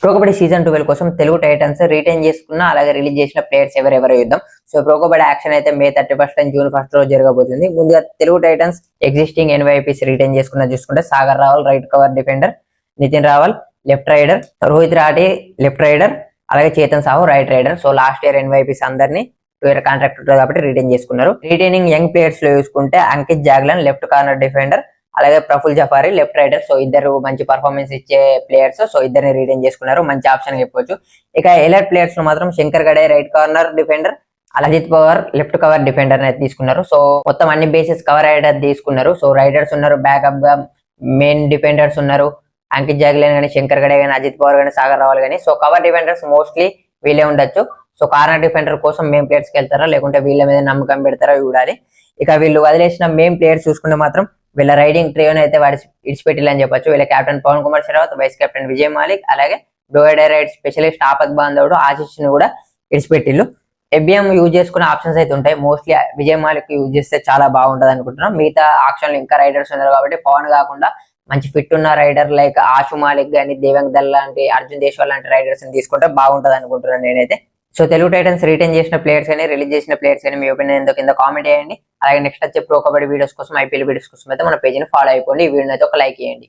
Pro kabaddi season 12 కోసం Telugu Titans retain చేసుకున్న అలాగే రిలీజ్ చేసిన ప్లేయర్స్ ఎవరెవరో చూద్దాం. సో ప్రో కబడ్డీ యాక్షన్ అయితే May 31 అండ్ June 1 రోజు జరగబోతుంది. ముందుగా Telugu Titans existing NYPs retain చేసుకున్న చూసుకుంటే Sagar Rawal right cover defender, Nitin Rawal left raider, Rohit Rathi left raider, అలాగే Chetan Sahu right raider. So last year NYPs అందరినీ 2 year కాంట్రాక్ట్ కాబట్టి రిటైన్ చేసుకున్నారు. రిటైనింగ్ యంగ్ ప్లేయర్స్ లో చూసుకుంటే Ankit Jaglan left corner defender, అలాగే Praful Jaffari left raider. So ఇద్దరు మంచి పర్ఫార్మెన్స్ ఇచ్చే ప్లేయర్స్. సో ఇద్దరిని రిటైన్ చేసుకున్నారు, మంచి ఆప్షన్ చెప్పొచ్చు. ఇక ఎలైట్ ప్లేయర్స్ లో మాత్రం Shankar Gade right corner defender, Ajit Pawar left cover defender అనేది తీసుకున్నారు. సో మొత్తం అన్ని బేసెస్ కవర్ రైడర్ తీసుకున్నారు. సో రైడర్స్ ఉన్నారు, బ్యాకప్ గా మెయిన్ డిఫెండర్స్ ఉన్నారు, అంకిత్ జాగ్లన్ కానీ, శంకర్ గడే కానీ, అజిత్ పవార్ కానీ, సాగర్ రావల్ కానీ. సో కవర్ డిఫెండర్స్ మోస్ట్లీ వీళ్ళే ఉండొచ్చు. సో కార్నర్ డిఫెండర్ కోసం మెయిన్ ప్లేయర్స్ కి వెళ్తారా లేకుంటే వీళ్ళ మీద నమ్మకం పెడతారా చూడాలి. ఇక వీళ్ళు వదిలేసిన మెయిన్ ప్లేయర్స్ చూసుకుంటే మాత్రం వీళ్ళ రైడింగ్ ట్రియోని అయితే వాడి ఇడిచిపెట్టిలని చెప్పొచ్చు. వీళ్ళ captain Pawan Kumar Sherawat, vice captain Vijay Malik, అలాగే డోయడైరైడ్ స్పెషలిస్ట్ ఆపద్ బాంధవుడు ఆశిష్ ని కూడా ఇడిచిపెట్టిల్లు. ఎఫ్బిఎం యూజ్ చేసుకునే ఆప్షన్స్ అయితే ఉంటాయి. మోస్ట్లీ విజయ్ మాలిక్ యూజ్ చేస్తే చాలా బాగుంటది అనుకుంటున్నాం. మిగతా ఆప్షన్లు ఇంకా రైడర్స్ ఉన్నారు కాబట్టి పవన్ కాకుండా మంచి ఫిట్ ఉన్న రైడర్ లైక్ ఆశు మాలిక్ కానీ, దేవంగ్ దల్ లాంటి, అర్జున్ దేశ్వాల్ లాంటి రైడర్స్ ని తీసుకుంటే బాగుంటది అనుకుంటున్నాను నేనైతే. సో తెలుగు టైటన్స్ రిటైన్ చేసిన ప్లేయర్స్ కానీ, రిలీజ్ చేసిన ప్లేయర్స్ కానీ మీ ఒపీనియన్ ఏందో కింద కామెంట్ చేయండి. అలాగే నెక్స్ట్ వచ్చే ప్రో కబడ్డీ వీడియోస్ కోసం, ఐపీఎల్ వీడియోస్ కోసం అయితే మన పేజ్ ని ఫాలో అయిపోండి. ఈ వీడియో అయితే ఒక లైక్ చేయండి.